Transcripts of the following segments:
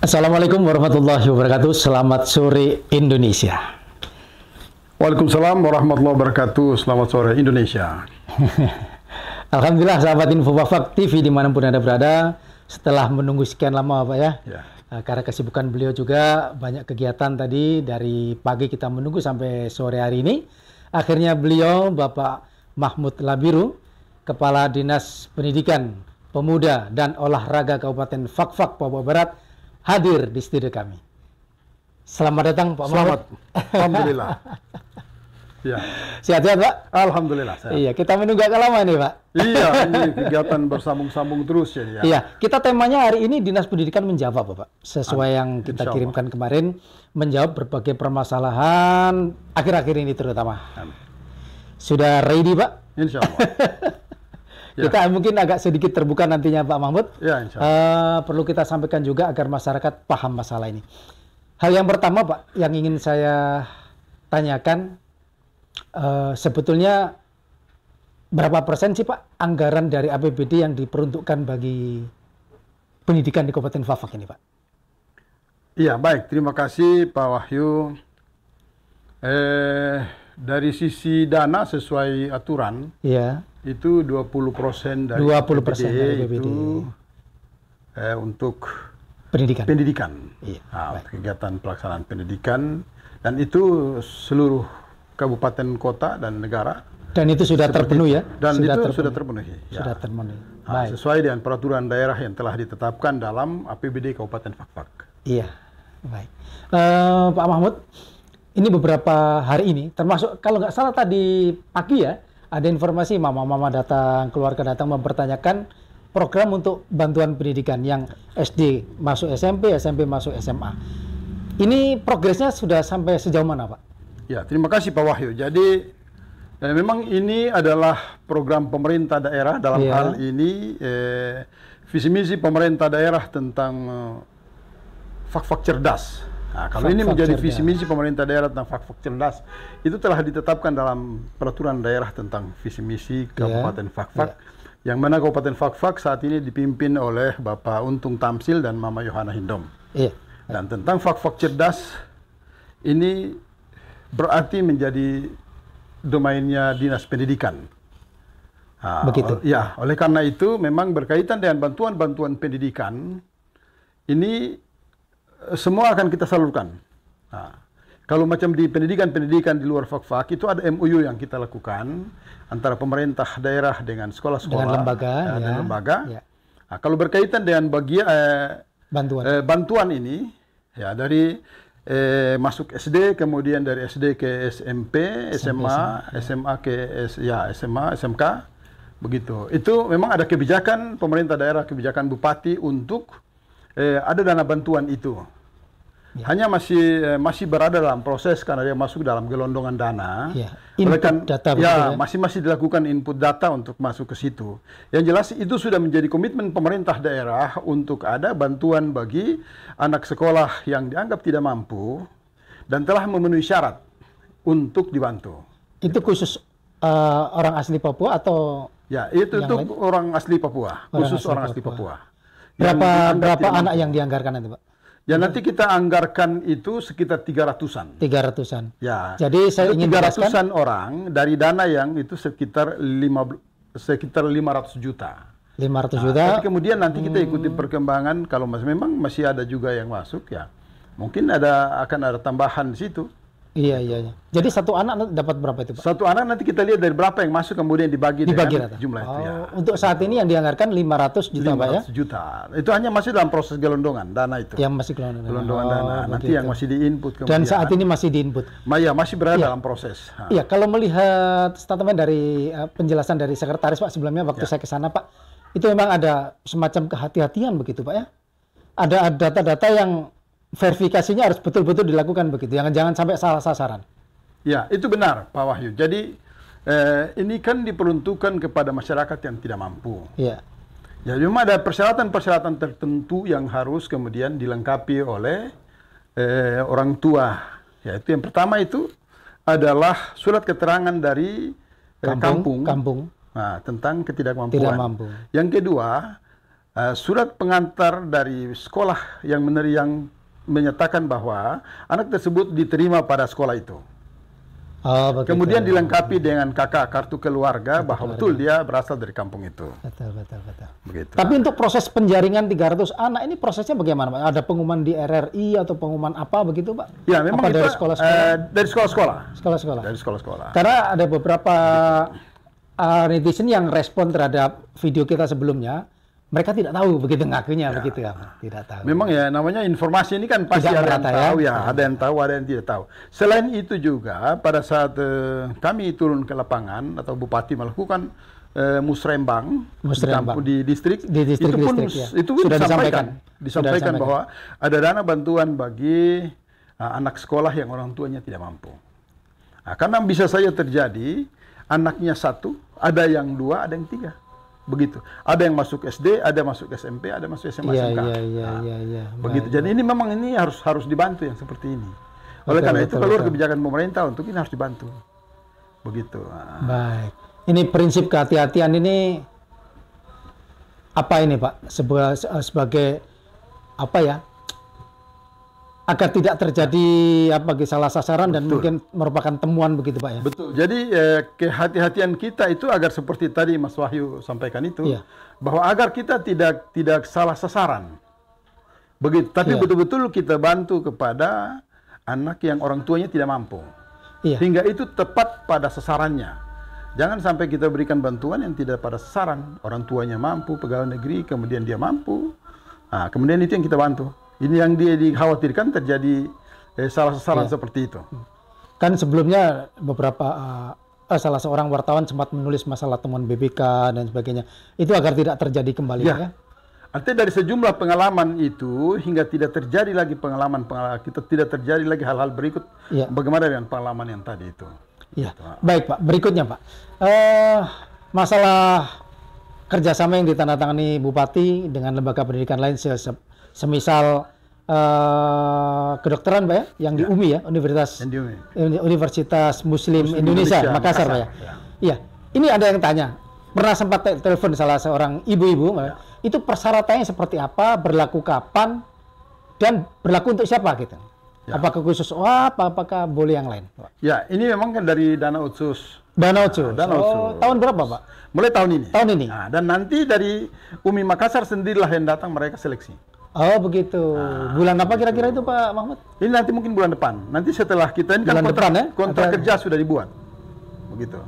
Assalamualaikum warahmatullahi wabarakatuh. Selamat sore Indonesia. Waalaikumsalam warahmatullahi wabarakatuh. Selamat sore Indonesia. Alhamdulillah sahabat Info Fakfak TV dimanapun Anda berada. Setelah menunggu sekian lama Pak ya. Karena kesibukan beliau juga banyak kegiatan tadi dari pagi kita menunggu sampai sore hari ini. Akhirnya beliau Bapak Mahmud Labiru, Kepala Dinas Pendidikan, Pemuda dan Olahraga Kabupaten Fakfak, Papua Barat, hadir di studio kami. Selamat datang Pak Mahmud. Alhamdulillah. Ya. Sehat-sehat Pak? Alhamdulillah. Sehat. Iya, kita menunggu agak lama nih Pak. Iya, ini kegiatan bersambung-sambung terus ya. Iya, kita temanya hari ini Dinas Pendidikan menjawab Bapak. Sesuai yang kita Insya kirimkan kemarin, menjawab berbagai permasalahan akhir-akhir ini terutama. Sudah ready Pak? Insya Allah. Kita mungkin agak sedikit terbuka nantinya Pak Mahmud. Ya, insya Allah. Perlu kita sampaikan juga agar masyarakat paham masalah ini. Hal yang pertama Pak, yang ingin saya tanyakan, sebetulnya berapa persen sih Pak anggaran dari APBD yang diperuntukkan bagi pendidikan di Kabupaten Fakfak ini Pak? Iya, baik. Terima kasih Pak Wahyu. Dari sisi dana sesuai aturan, Iya. itu 20% dari 20% dari APBD itu untuk pendidikan. Iya, kegiatan pelaksanaan pendidikan, dan itu seluruh kabupaten, kota, dan negara. Dan itu sudah terpenuhi ya? Dan itu sudah terpenuhi. Sudah terpenuhi. Sesuai dengan peraturan daerah yang telah ditetapkan dalam APBD Kabupaten Fakfak. Iya, baik. Pak Mahmud, ini beberapa hari ini, termasuk kalau nggak salah tadi pagi ya, ada informasi mama-mama datang, keluarga datang mempertanyakan program untuk bantuan pendidikan yang SD masuk SMP, SMP masuk SMA. Ini progresnya sudah sampai sejauh mana Pak? Ya, terima kasih Pak Wahyu. Jadi memang ini adalah program pemerintah daerah dalam hal ini visi misi pemerintah daerah tentang Fakfak cerdas. Nah, kalau ini menjadi visi misi pemerintah daerah tentang Fakfak cerdas, itu telah ditetapkan dalam peraturan daerah tentang visi misi Kabupaten Fakfak, yang mana Kabupaten Fakfak saat ini dipimpin oleh Bapak Untung Tamsil dan Mama Yohana Hindom. Dan tentang Fakfak cerdas ini berarti menjadi domainnya Dinas Pendidikan. Begitu. Ya, oleh karena itu memang berkaitan dengan bantuan-bantuan pendidikan ini semua akan kita salurkan. Kalau macam di pendidikan di luar Fakfak itu ada MOU yang kita lakukan antara pemerintah daerah dengan sekolah-sekolah, dengan lembaga. Kalau berkaitan dengan bagian bantuan ini, ya dari masuk SD, kemudian dari SD ke SMP, SMA, SMA ke SMA, SMK, begitu. Itu memang ada kebijakan pemerintah daerah, kebijakan bupati untuk ada dana bantuan itu. Hanya masih berada dalam proses karena dia masuk dalam gelondongan dana. Input data. Masih dilakukan input data untuk masuk ke situ. Yang jelas itu sudah menjadi komitmen pemerintah daerah untuk ada bantuan bagi anak sekolah yang dianggap tidak mampu dan telah memenuhi syarat untuk dibantu. Itu khusus orang asli Papua atau? Ya, itu untuk orang asli Papua, khusus orang asli Papua. Berapa anak yang dianggarkan nanti Pak? Ya, nanti kita anggarkan itu sekitar 300-an. 300-an. Ya. Jadi saya ingin 300-an orang dari dana yang itu sekitar 500 juta. 500 juta. Tapi kemudian nanti kita ikuti perkembangan, kalau memang masih ada juga yang masuk ya. Mungkin akan ada tambahan di situ. Iya. Jadi satu anak dapat berapa itu Pak? Satu anak nanti kita lihat dari berapa yang masuk kemudian dibagi dengan jumlah itu ya. Untuk saat ini yang dianggarkan 500 juta Pak ya? 500 juta. Itu hanya masih dalam proses gelondongan dana itu. Yang masih gelondongan dana. Nanti yang masih diinput kemudian. Dan saat ini masih diinput. Masih berada dalam proses. Iya, kalau melihat statement dari penjelasan dari sekretaris Pak sebelumnya waktu saya ke sana Pak, itu memang ada semacam kehati-hatian begitu Pak ya. Ada data-data yang verifikasinya harus betul-betul dilakukan begitu. Jangan sampai salah sasaran. Ya, itu benar Pak Wahyu. Jadi ini kan diperuntukkan kepada masyarakat yang tidak mampu. Iya. Ya, memang ada persyaratan-persyaratan tertentu yang harus kemudian dilengkapi oleh orang tua. Yaitu yang pertama itu adalah surat keterangan dari kampung. Kampung. Nah, tentang ketidakmampuan. Tidak mampu. Yang kedua, surat pengantar dari sekolah yang menyatakan bahwa anak tersebut diterima pada sekolah itu. Oh, begitu. Kemudian dilengkapi dengan kartu keluarga bahwa betul dia berasal dari kampung itu. Betul. Begitu. Tapi untuk proses penjaringan 300 anak ini prosesnya bagaimana, Pak? Ada pengumuman di RRI atau pengumuman apa begitu, Pak? Ya, memang apa itu dari sekolah-sekolah? Dari sekolah-sekolah. Sekolah-sekolah. Dari sekolah-sekolah. Karena ada beberapa netizen yang respon terhadap video kita sebelumnya, mereka tidak tahu begitu ngakunya begitu ya, tidak tahu. Memang ya namanya informasi ini kan pasti tidak ada yang merata, tahu ya, ada yang tahu, ada yang tidak tahu. Selain itu juga pada saat kami turun ke lapangan atau Bupati melakukan musrembang di distrik itu pun ya. itu pun sudah disampaikan bahwa ada dana bantuan bagi anak sekolah yang orang tuanya tidak mampu. Nah, karena bisa saja terjadi anaknya satu, ada yang dua, ada yang tiga. Begitu. Ada yang masuk SD, ada masuk SMP, ada masuk SMA, SMK. Iya. Begitu. Jadi ini memang ini harus dibantu yang seperti ini. Oleh karena itu keluar kebijakan pemerintah untuk ini harus dibantu. Begitu. Baik. Ini prinsip kehati-hatian ini apa ini, Pak? Sebagai apa ya? Agar tidak terjadi salah sasaran dan mungkin merupakan temuan begitu, Pak ya. Betul. Jadi kehati-hatian kita itu agar seperti tadi Mas Wahyu sampaikan itu, bahwa agar kita tidak salah sasaran. Begitu. Tapi betul-betul kita bantu kepada anak yang orang tuanya tidak mampu. Hingga itu tepat pada sasarannya. Jangan sampai kita berikan bantuan yang tidak pada sasaran. Orang tuanya mampu, pegawai negeri, kemudian dia mampu. Nah, kemudian itu yang kita bantu. Ini yang dia dikhawatirkan terjadi salah sasaran seperti itu. Kan sebelumnya beberapa salah seorang wartawan sempat menulis masalah temuan BBK dan sebagainya. Itu agar tidak terjadi kembali ya. Artinya dari sejumlah pengalaman itu hingga tidak terjadi lagi pengalaman kita tidak terjadi lagi hal-hal berikut. Bagaimana dengan pengalaman yang tadi itu? Iya. Baik, Pak. Berikutnya, Pak. Masalah kerjasama yang ditandatangani Bupati dengan lembaga pendidikan lain semisal kedokteran, Pak ya, yang di UMI ya, Universitas Muslim Indonesia, Makassar, Pak ya. Iya. Ini ada yang tanya, pernah sempat telepon salah seorang ibu-ibu, itu persyaratannya seperti apa, berlaku kapan, dan berlaku untuk siapa gitu? Apakah khusus apakah boleh yang lain, Pak? Ya, ini memang kan dari dana otsus. Dana otsus. Tahun berapa, Pak? Mulai tahun ini. Tahun ini. Nah, dan nanti dari UMI Makassar sendirilah yang datang mereka seleksi. Oh begitu. Bulan apa kira-kira itu Pak Mahmud? Ini nanti mungkin bulan depan. Nanti setelah kita ini kan kontrak kerja sudah dibuat. Begitu.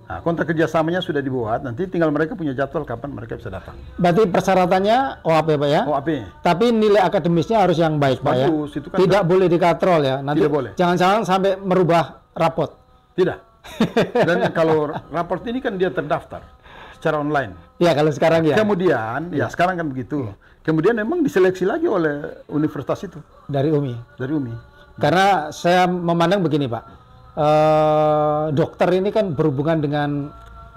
Nah, kontrak kerjasamanya sudah dibuat. Nanti tinggal mereka punya jadwal kapan mereka bisa datang. Berarti persyaratannya OAP, Pak ya? OAP. Tapi nilai akademisnya harus yang baik, Pak ya? Itu kan tidak boleh dikatrol ya? Nanti tidak boleh. Jangan-jangan sampai merubah rapot. Tidak. Dan kalau raport ini kan dia terdaftar secara online. Ya kalau sekarang ya. Kemudian sekarang kan begitu. Kemudian memang diseleksi lagi oleh universitas itu. Dari UMI. Dari UMI. Karena saya memandang begini, Pak. Dokter ini kan berhubungan dengan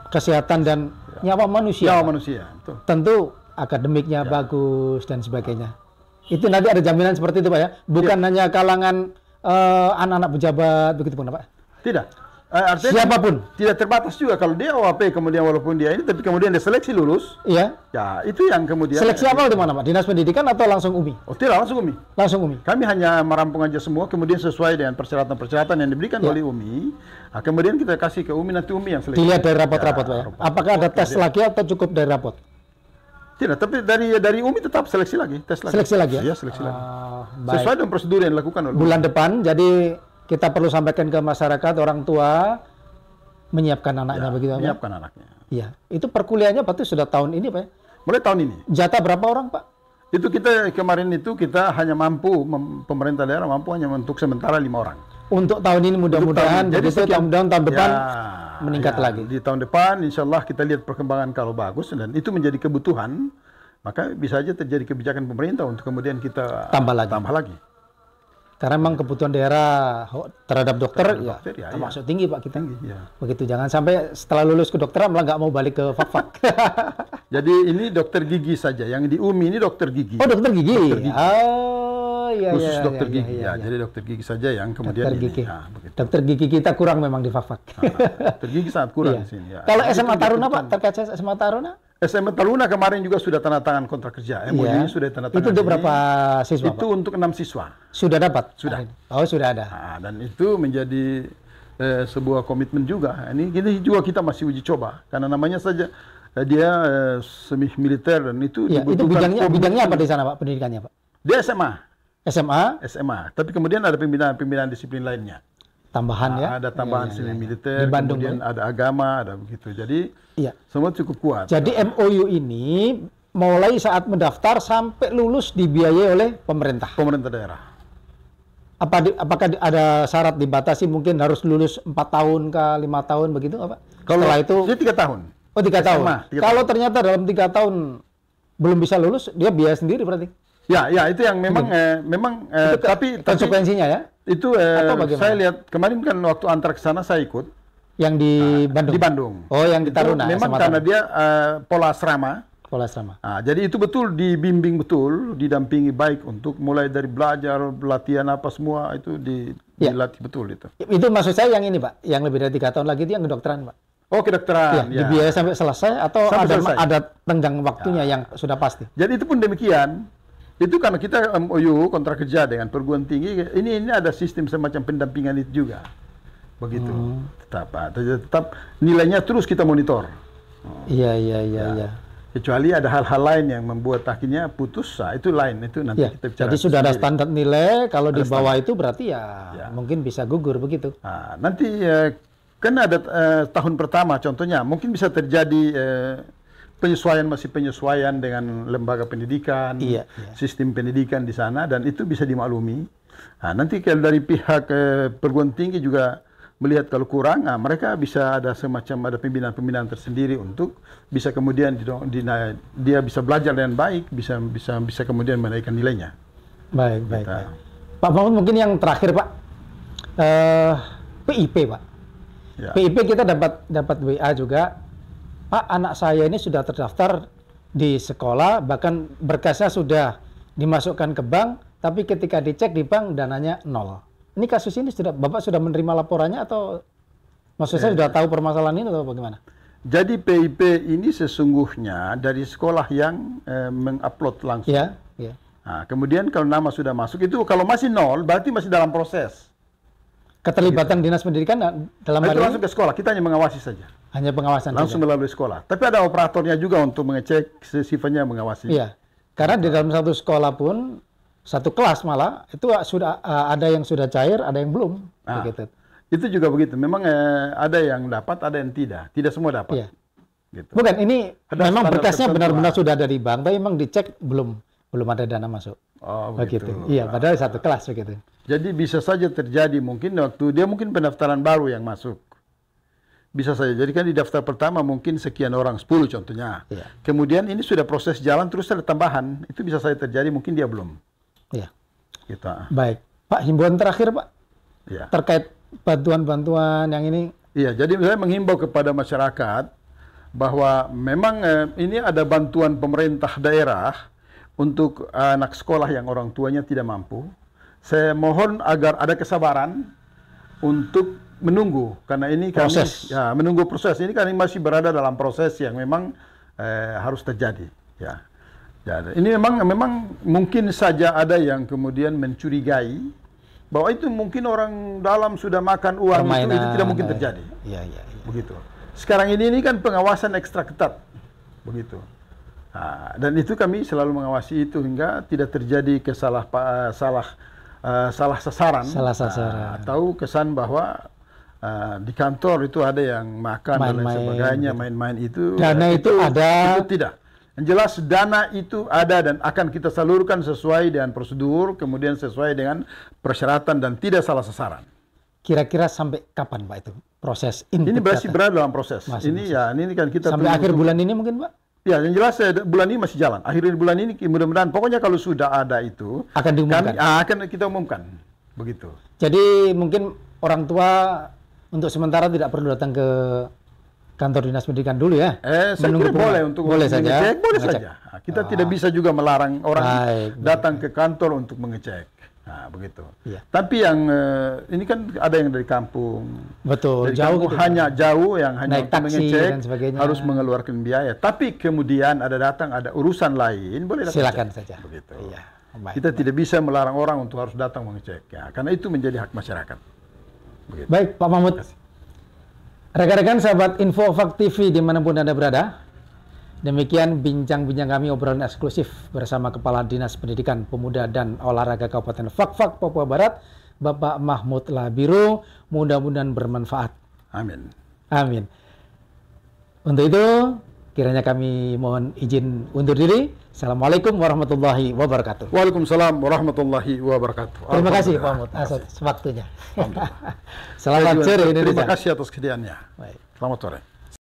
kesehatan dan nyawa manusia. Nyawa manusia. Betul. Tentu akademiknya bagus dan sebagainya. Itu nanti ada jaminan seperti itu, Pak ya. Bukan hanya kalangan anak-anak pejabat begitu pun, Pak. Tidak. Artinya siapapun tidak terbatas juga kalau dia OAP kemudian walaupun dia ini tapi kemudian dia seleksi lulus. Iya. Ya, itu yang kemudian seleksi awal di mana, Pak? Dinas Pendidikan atau langsung UMI? Oh, tidak, langsung UMI. Langsung UMI. Kami hanya merampung aja semua kemudian sesuai dengan persyaratan-persyaratan yang diberikan oleh UMI. Nah, kemudian kita kasih ke UMI, nanti UMI yang seleksi. Dilihat dari rapot-rapot, Pak ya. Apakah ada tes lagi atau cukup dari rapot? Tidak, tapi dari UMI tetap seleksi lagi, tes lagi. Seleksi lagi ya? Iya, seleksi lagi. Sesuai dengan prosedur yang dilakukan oleh bulan depan. Jadi kita perlu sampaikan ke masyarakat, orang tua menyiapkan anaknya begitu. Menyiapkan anaknya. Iya. Itu perkuliahannya berarti sudah tahun ini, Pak ya? Mulai tahun ini. Jatah berapa orang, Pak? Itu kita kemarin itu kita hanya mampu pemerintah daerah mampu hanya untuk sementara 5 orang. Untuk tahun ini mudah-mudahan jadi tahun depan meningkat lagi. Di tahun depan insya Allah kita lihat perkembangan kalau bagus dan itu menjadi kebutuhan, maka bisa aja terjadi kebijakan pemerintah untuk kemudian kita tambah lagi. Karena memang kebutuhan daerah terhadap dokter termasuk tinggi, Pak, kita. Begitu, jangan sampai setelah lulus kedokteran malah nggak mau balik ke fak-fak. Jadi ini dokter gigi saja, yang di UMI ini dokter gigi. Oh, dokter gigi. Oh, iya. Khusus dokter gigi. Jadi dokter gigi saja yang kemudian dokter gigi. Dokter gigi kita kurang memang di fak-fak. Dokter gigi sangat kurang di sini. Kalau SMA Taruna, Pak, terkait SMA Taruna? SMA Taruna kemarin juga sudah tanda tangan kontrak kerja. MOU-nya sudah tanda tangan. Itu untuk berapa siswa, Itu Pak? untuk 6 siswa. Sudah dapat? Sudah. Oh, sudah ada. Nah, dan itu menjadi sebuah komitmen juga. Ini juga kita masih uji coba karena namanya saja dia semi militer dan itu Iya, itu bidangnya apa di sana, Pak? Pendidikannya, Pak? Dia SMA. SMA. Tapi kemudian ada pembinaan disiplin lainnya. Tambahan ya? Ada tambahan semi militer, di Bandung, kemudian ada agama, ada begitu. Jadi semua cukup kuat. Jadi MOU ini mulai saat mendaftar sampai lulus dibiayai oleh pemerintah. Pemerintah daerah. Apakah ada syarat dibatasi mungkin harus lulus 4 tahun ke 5 tahun begitu apa? Kalau setelah itu dia 3 tahun. Oh, 3 tahun. Kalau tahun. ternyata dalam 3 tahun belum bisa lulus, dia biaya sendiri berarti. Ya, itu yang memang itu tapi konsekuensinya ya. Itu saya lihat kemarin kan waktu antar ke sana saya ikut. Yang di Bandung. Di Bandung. Oh, yang di Taruna. Memang karena dia pola asrama. Pola asrama. Jadi itu betul dibimbing betul, didampingi baik untuk mulai dari belajar, latihan apa semua itu dilatih betul itu. Itu maksud saya yang ini, Pak, yang lebih dari 3 tahun lagi itu yang kedokteran, Pak. Oh, kedokteran. Ya, dibiayai sampai selesai atau ada tenggang waktunya yang sudah pasti. Jadi itu pun demikian. Itu karena kita MOU kontrak kerja dengan perguruan tinggi, ini ada sistem semacam pendampingan itu juga. Begitu. Tetap nilainya terus kita monitor. Iya. Kecuali ada hal-hal lain yang membuat akhirnya putus, itu lain, itu nanti kita bicara. Jadi sudah ada standar nilai, kalau di bawah itu berarti mungkin bisa gugur begitu. Nanti kan ada tahun pertama contohnya, mungkin bisa terjadi penyesuaian dengan lembaga pendidikan, sistem pendidikan di sana, dan itu bisa dimaklumi. Nanti kalau dari pihak perguruan tinggi juga melihat kalau kurang, mereka bisa ada semacam ada pembinaan tersendiri untuk bisa kemudian dia bisa belajar dengan baik, bisa kemudian menaikkan nilainya. Baik. Pak Mahmud, mungkin yang terakhir, Pak, PIP, Pak. Ya. PIP kita dapat WA juga. Pak, anak saya ini sudah terdaftar di sekolah, bahkan berkasnya sudah dimasukkan ke bank, tapi ketika dicek di bank dananya 0. Ini kasus ini Bapak sudah menerima laporannya atau maksud saya sudah tahu permasalahan ini atau bagaimana? Jadi PIP ini sesungguhnya dari sekolah yang mengupload langsung. Iya. Kemudian kalau nama sudah masuk itu kalau masih 0 berarti masih dalam proses. gitu. Keterlibatan dinas pendidikan dalam hal itu langsung ke sekolah, kita hanya mengawasi saja. Hanya pengawasan langsung saja. Melalui sekolah. Tapi ada operatornya juga untuk mengecek, sifatnya mengawasi. Iya. Karena di dalam satu sekolah pun, satu kelas malah, itu sudah ada yang sudah cair, ada yang belum. Begitu. Itu juga begitu. Memang ada yang dapat, ada yang tidak. Tidak semua dapat. Iya. Gitu. Bukan, ini memang berkasnya benar-benar sudah ada di bank, tapi memang dicek belum ada dana masuk. Oh, begitu. Iya, padahal satu kelas begitu. Jadi bisa saja terjadi mungkin waktu dia mungkin pendaftaran baru yang masuk. Bisa saja. Jadi kan di daftar pertama mungkin sekian orang, 10 contohnya. Iya. Kemudian ini sudah proses jalan terus ada tambahan. Itu bisa saja terjadi, mungkin dia belum. Iya. Gitu. Baik. Pak, himbauan terakhir, Pak. Iya. Terkait bantuan-bantuan yang ini. Iya, jadi saya menghimbau kepada masyarakat bahwa memang ini ada bantuan pemerintah daerah untuk anak sekolah yang orang tuanya tidak mampu. Saya mohon agar ada kesabaran untuk menunggu, karena ini proses. Menunggu proses ini kan masih berada dalam proses yang memang harus terjadi. Ya. Ini memang mungkin saja ada yang kemudian mencurigai bahwa itu mungkin orang dalam sudah makan uang itu tidak mungkin terjadi. Iya. Begitu. Sekarang ini kan pengawasan ekstra ketat, begitu. Dan itu kami selalu mengawasi itu hingga tidak terjadi salah sasaran. Atau kesan bahwa di kantor itu ada yang makan dan lain sebagainya, main-main itu. Dana itu ada. Itu tidak. Yang jelas dana itu ada dan akan kita salurkan sesuai dengan prosedur, kemudian sesuai dengan persyaratan dan tidak salah sasaran. Kira-kira sampai kapan, Pak, itu proses ini masih berada dalam proses. Ini kan kita sampai akhir bulan ini mungkin, Pak? Ya, yang jelas bulan ini masih jalan. Akhir bulan ini mudah-mudahan, pokoknya kalau sudah ada itu akan diumumkan. Akan kita umumkan, begitu. Jadi mungkin orang tua untuk sementara tidak perlu datang ke kantor dinas pendidikan dulu ya. Saya kira boleh untuk saja. Boleh saja. Kita tidak bisa juga melarang orang datang ke kantor untuk mengecek. Nah, begitu. Iya. Tapi yang ini kan ada yang dari kampung. Betul, dari jauh kampung gitu. hanya jauh yang hanya Naik untuk taksi mengecek dan sebagainya. harus mengeluarkan biaya. Tapi kemudian ada urusan lain, boleh datang Silakan cek. saja. Begitu. Iya. Baik. Kita tidak bisa melarang orang untuk harus datang mengecek, ya, karena itu menjadi hak masyarakat. Begitu. Baik, Pak Mahmud. Rekan-rekan sahabat InfoFak TV dimanapun Anda berada, demikian bincang-bincang kami obrolan eksklusif bersama Kepala Dinas Pendidikan Pemuda dan Olahraga Kabupaten Fakfak, Papua Barat, Bapak Mahmud Labiru. Mudah-mudahan bermanfaat. Amin. Amin. Untuk itu, kiranya kami mohon izin undur diri. Assalamualaikum warahmatullahi wabarakatuh. Waalaikumsalam warahmatullahi wabarakatuh. Terima kasih Pak Mahmud atas waktunya. Selamat sore Indonesia. Terima kasih atas kesediaannya. Baik. Selamat sore.